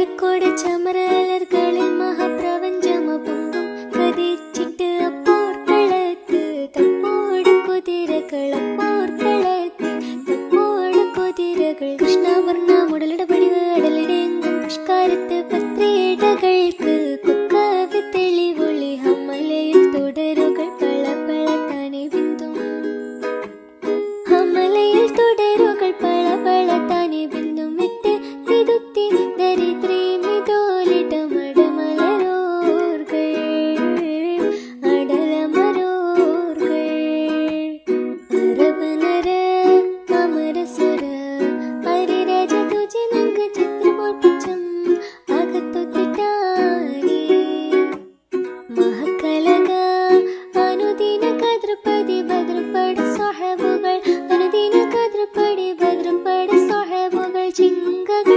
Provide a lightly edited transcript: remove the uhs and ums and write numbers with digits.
കൊട്ടാരക്കോട് ചമരലർകളിൽ മഹാപ്രപഞ്ചമപൊങ്കും കതിച്ചിട്ട് അപ്പോർക്കളത്ത് തപ്പോട് കുതിരകൾ അപ്പോർക്കളത്ത് തപ്പോട് കുതിരകൾ കൃഷ്ണവർണ്ണ മുടലിട പടിവ് അടലിടെങ്കും പുഷ്കാരത്ത് പത്രിടകൾക്ക് കൊക്കവി തെളിവൊളി ഹമലയിൽ തുടരുകൾ പള പള താനെ ബിന്ദും ഹമലയിൽ തുടരുകൾ പള പള താനെ ബിന്ദും വിട്ട് തിരുത്തി